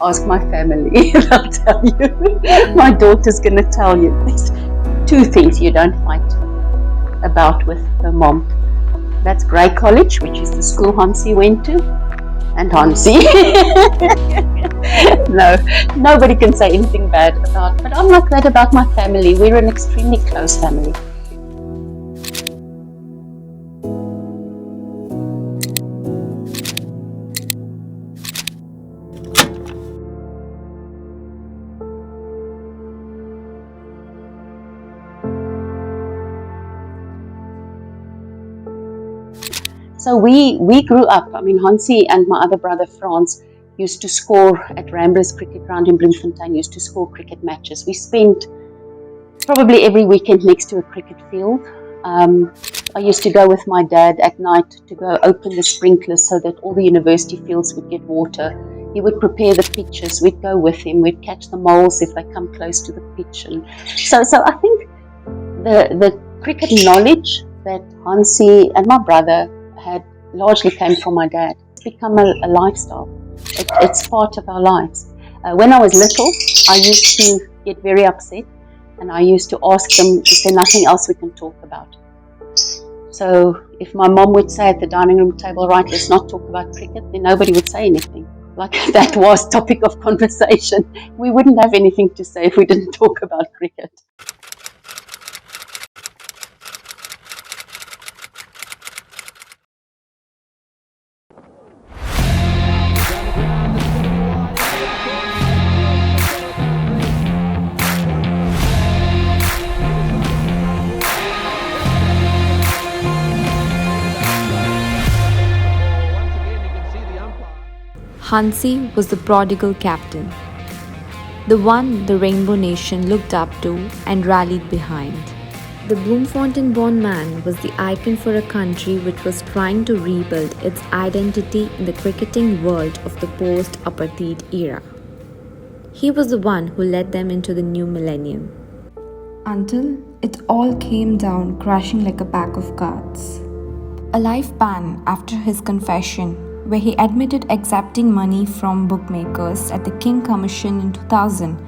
Ask my family, they'll tell you. My daughter's going to tell you. There's two things you don't fight about with her mom. That's Grey College, which is the school Hansie went to, and Hansie. No, nobody can say anything bad about, but I'm like that about my family. We're an extremely close family. So we grew up, Hansie and my other brother Frans used to score at Ramblers Cricket Ground in Bloemfontein, used to score cricket matches. We spent probably every weekend next to a cricket field. I used to go with my dad at night to go open the sprinklers so that all the university fields would get water. He would prepare the pitches, we'd go with him, we'd catch the moles if they come close to the pitch. And so I think the cricket knowledge that Hansie and my brother had largely came from my dad. It's become a lifestyle. It's part of our lives. When I was little, I used to get very upset and I used to ask them, is there nothing else we can talk about? So if my mom would say at the dining room table, right, let's not talk about cricket, then nobody would say anything. Like that was topic of conversation. We wouldn't have anything to say if we didn't talk about cricket. Hansie was the prodigal captain, the one the Rainbow Nation looked up to and rallied behind. The Bloemfontein-born man was the icon for a country which was trying to rebuild its identity in the cricketing world of the post-apartheid era. He was the one who led them into the new millennium. Until it all came down crashing like a pack of cards. A life ban after his confession, where he admitted accepting money from bookmakers at the King Commission in 2000,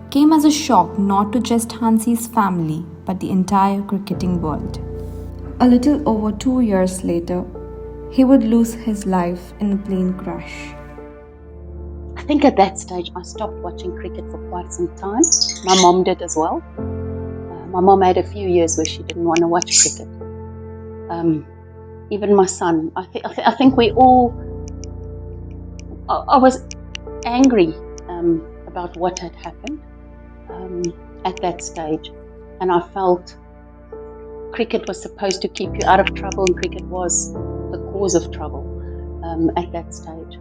came as a shock not to just Hansie's family, but the entire cricketing world. A little over 2 years later, he would lose his life in a plane crash. I think at that stage I stopped watching cricket for quite some time. My mom did as well. My mom had a few years where she didn't want to watch cricket. Even my son. I think we all... I was angry about what had happened at that stage, and I felt cricket was supposed to keep you out of trouble, and cricket was the cause of trouble at that stage.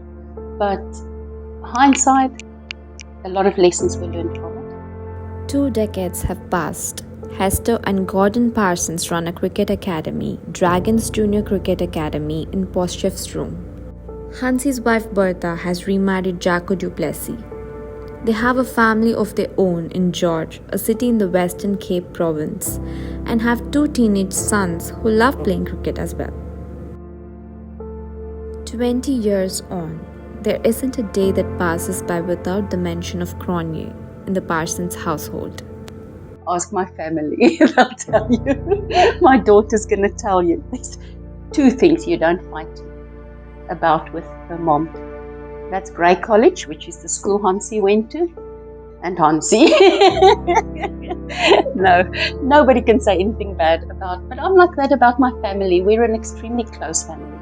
But hindsight, a lot of lessons were learned from it. 2 decades have passed. Hester and Gordon Parsons run a cricket academy, Dragons Junior Cricket Academy in Potchefstroom. Hansie's wife Bertha has remarried Jaco du Plessis. They have a family of their own in George, a city in the Western Cape province, and have 2 teenage sons who love playing cricket as well. 20 years on, there isn't a day that passes by without the mention of Cronje in the Parsons household. Ask my family, they'll tell you. My daughter's going to tell you. There's 2 things you don't fight about with her mom. That's Grey College, which is the school Hansie went to, and Hansie. No, nobody can say anything bad about, but I'm like that about my family. We're an extremely close family.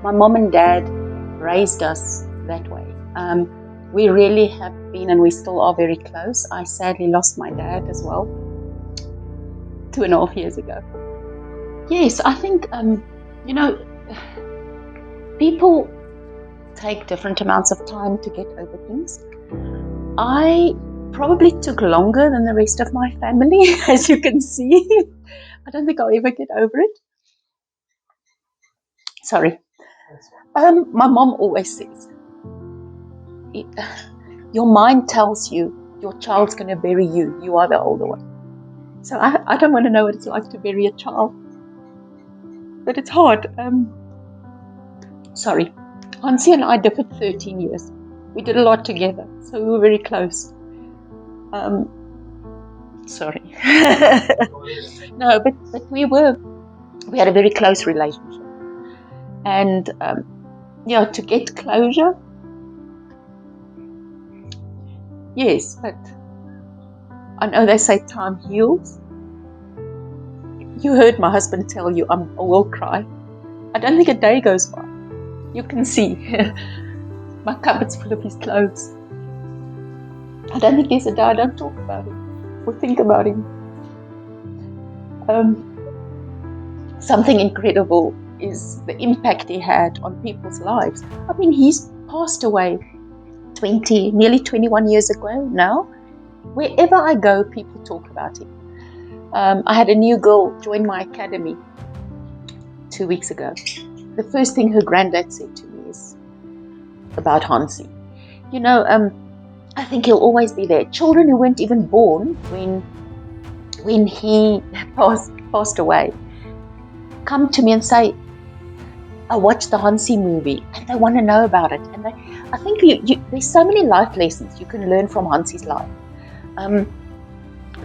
My mom and dad raised us that way. We really have been, and we still are very close. I sadly lost my dad as well 2.5 years ago. Yes, I think, people take different amounts of time to get over things. I probably took longer than the rest of my family, as you can see. I don't think I'll ever get over it. Sorry. My mom always says, your mind tells you your child's going to bury you. You are the older one. So I don't want to know what it's like to bury a child. But it's hard. Hansie and I differed 13 years. We did a lot together, so we were very close. Sorry. No, but we had a very close relationship. And to get closure, yes, but I know they say time heals. You heard my husband tell you I will cry. I don't think a day goes by. You can see my cupboard's full of his clothes. I don't think there's a day I don't talk about him or think about him. Something incredible is the impact he had on people's lives. I mean, he's passed away nearly 21 years ago now. Wherever I go, people talk about him. I had a new girl join my academy 2 weeks ago. The first thing her granddad said to me is about Hansie. I think he'll always be there. Children who weren't even born when he passed away come to me and say, I watched the Hansie movie, and they want to know about it. And I think there's so many life lessons you can learn from Hansie's life.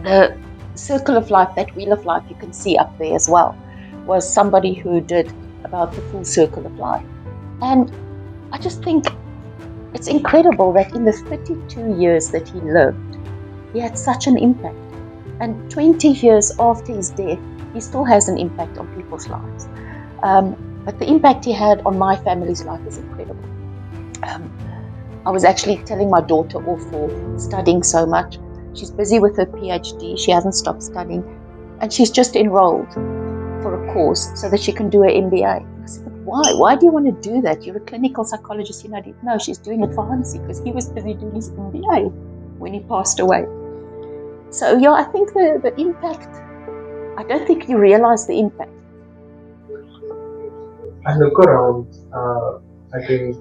The circle of life, that wheel of life you can see up there as well, was somebody who did about the full circle of life. And I just think it's incredible that in the 32 years that he lived, he had such an impact. And 20 years after his death, he still has an impact on people's lives. But the impact he had on my family's life is incredible. I was actually telling my daughter off for studying so much. She's busy with her PhD. She hasn't stopped studying. And she's just enrolled for a course so that she can do her MBA. I said, but why? Why do you want to do that? You're a clinical psychologist. No, she's doing it for Hansie because he was busy doing his MBA when he passed away. So, I think the impact, I don't think you realize the impact. I look around, I think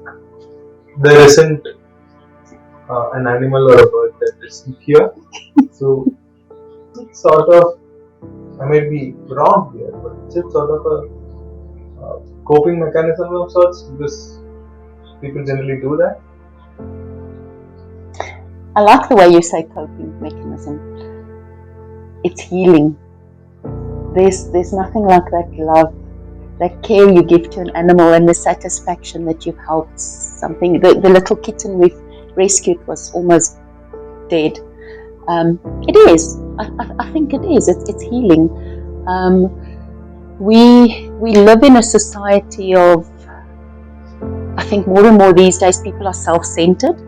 there isn't an animal or a bird that isn't here. So it's sort of, I may be wrong here, but it's sort of a coping mechanism of sorts, because people generally do that. I like the way you say coping mechanism. It's healing. There's nothing like that love, that care you give to an animal, and the satisfaction that you've helped something. The little kitten we've rescued was almost dead. It is. I think it is. It's healing. We live in a society of, I think more and more these days, people are self-centered.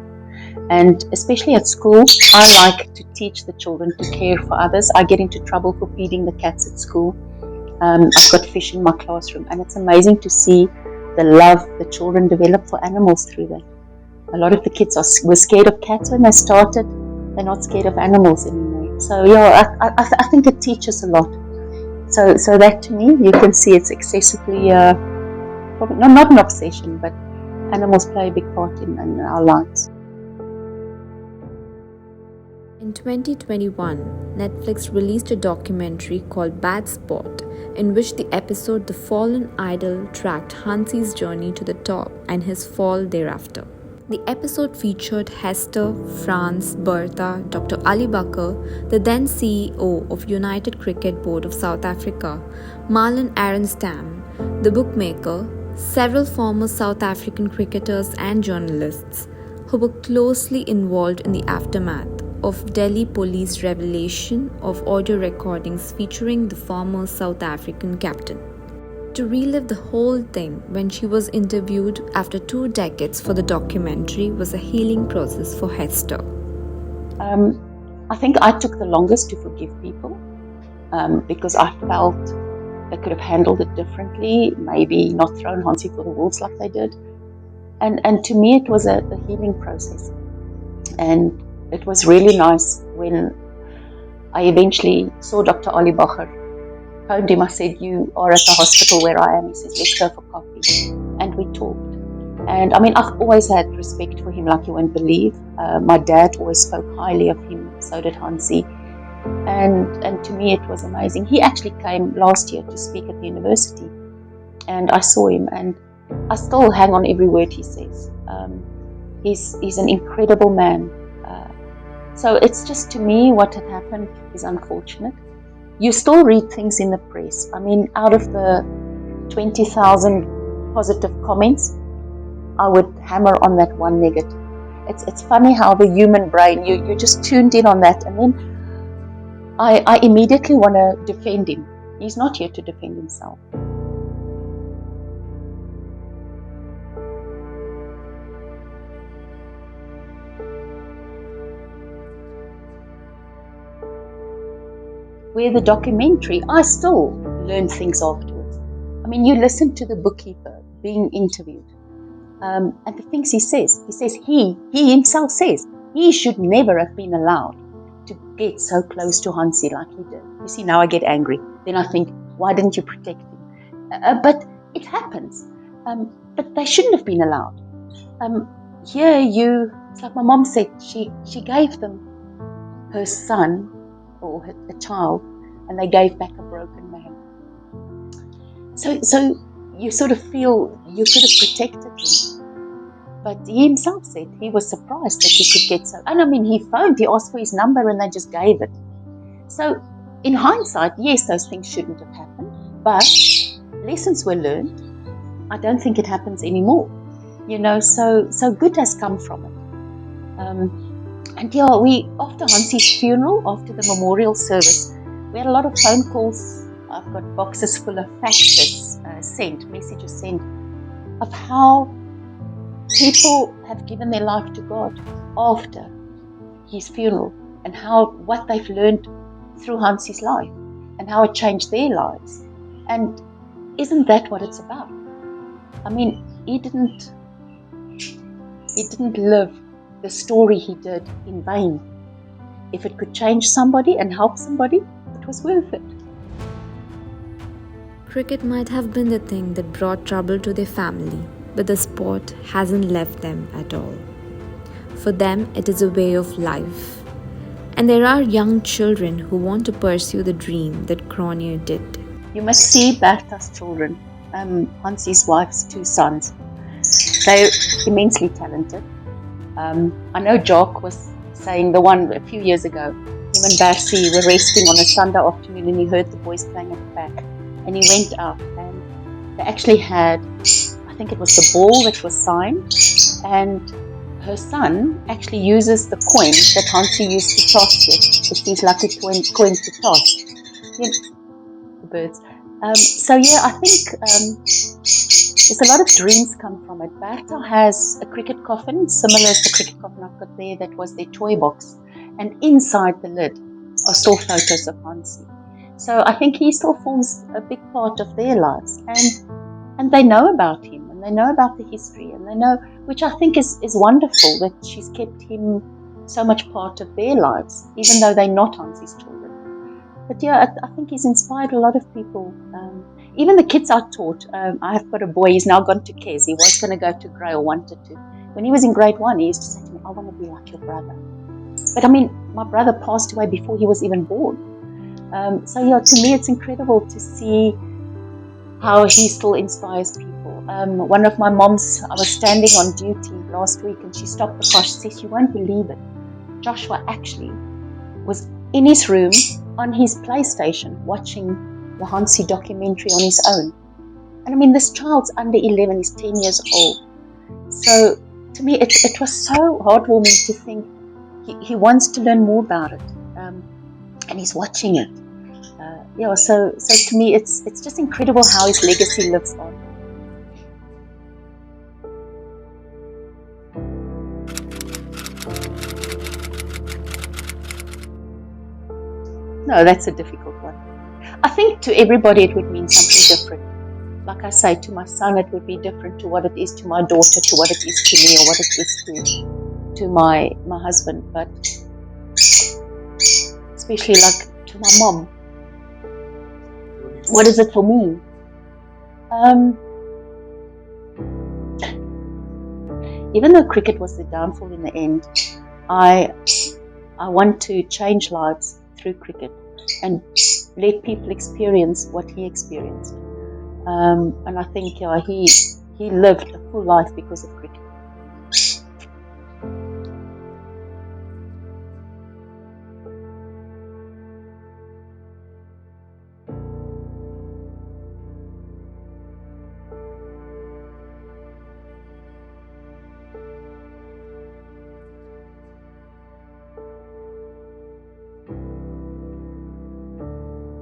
And especially at school, I like to teach the children to care for others. I get into trouble for feeding the cats at school. I've got fish in my classroom, and it's amazing to see the love the children develop for animals through that. A lot of the kids were scared of cats when they started. They're not scared of animals anymore. So I think it teaches a lot. So that to me, you can see it's excessively, probably not an obsession, but animals play a big part in our lives. In 2021, Netflix released a documentary called Bad Spot, in which the episode The Fallen Idol tracked Hansie's journey to the top and his fall thereafter. The episode featured Hester, Franz, Bertha, Dr. Ali Bakr, the then CEO of United Cricket Board of South Africa, Marlon Arenstam, the bookmaker, several former South African cricketers and journalists who were closely involved in the aftermath of Delhi police revelation of audio recordings featuring the former South African captain. To relive the whole thing when she was interviewed after 2 decades for the documentary was a healing process for Hester. I think I took the longest to forgive people because I felt they could have handled it differently, maybe not thrown Hansie for the wolves like they did. And to me it was a healing process. And it was really nice when I eventually saw Dr. Ali Bakr. Phoned him, I said, you are at the hospital where I am. He says, let's go for coffee. And we talked. And I mean, I've always had respect for him like you won't believe. My dad always spoke highly of him, so did Hansie. And to me it was amazing. He actually came last year to speak at the university. And I saw him, and I still hang on every word he says. is an incredible man. So it's just, to me, what had happened is unfortunate. You still read things in the press. I mean, out of the 20,000 positive comments, I would hammer on that one negative. It's funny how the human brain, you're just tuned in on that, and then I immediately want to defend him. He's not here to defend himself. Where the documentary, I still learn things afterwards. I mean, you listen to the bookkeeper being interviewed, and the things he says he himself says he should never have been allowed to get so close to Hansie like he did. You see, now I get angry. Then I think, why didn't you protect him? But it happens. But they shouldn't have been allowed. It's like my mom said, she gave them her son or a child, and they gave back a broken man. So you sort of feel you could have protected him. But he himself said he was surprised that he could get so. And I mean, he asked for his number, and they just gave it. So in hindsight, yes, those things shouldn't have happened, but lessons were learned. I don't think it happens anymore. So good has come from it. And after Hansie's funeral, after the memorial service, we had a lot of phone calls. I've got boxes full of faxes messages sent, of how people have given their life to God after his funeral, and what they've learned through Hansie's life, and how it changed their lives. And isn't that what it's about? I mean, he didn't live the story he did in vain. If it could change somebody and help somebody, it was worth it. Cricket might have been the thing that brought trouble to their family, but the sport hasn't left them at all. For them, it is a way of life. And there are young children who want to pursue the dream that Cronje did. You must see Bertha's children, Hansie's wife's two sons. They're immensely talented. I know Jock was saying, the one a few years ago, him and Bersie were resting on a Sunday afternoon, and he heard the boys playing at the back, and he went up, and they actually had, I think it was the ball that was signed, and her son actually uses the coin that Hansie used to toss with. It's these lucky coin to toss. The birds. I think there's a lot of dreams come from it. Bertha has a cricket coffin, similar to the cricket coffin I've got there, that was their toy box. And inside the lid are still photos of Hansie. So I think he still forms a big part of their lives. And they know about him, and they know about the history, and they know, which I think is wonderful, that she's kept him so much part of their lives, even though they're not Hansie's children. But I think he's inspired a lot of people. Even the kids are taught. I have got a boy, he's now gone to KES. He was going to go to Grey, or wanted to. When he was in grade 1, he used to say to me, I want to be like your brother. But I mean, my brother passed away before he was even born. To me, it's incredible to see how he still inspires people. One of my moms, I was standing on duty last week, and she stopped the car. She says, you won't believe it, Joshua actually was in his room on his PlayStation watching the Hansie documentary on his own. And I mean, this child's under 11, he's 10 years old. So to me, it was so heartwarming to think he wants to learn more about it, and he's watching it. So to me, it's just incredible how his legacy lives on. No, that's a difficult one. I think to everybody it would mean something different. Like I say, to my son it would be different to what it is to my daughter, to what it is to me, or what it is to my husband. But especially like to my mom, what is it for me? Even though cricket was the downfall in the end, I want to change lives through cricket and let people experience what he experienced. And I think he lived a full life because of cricket.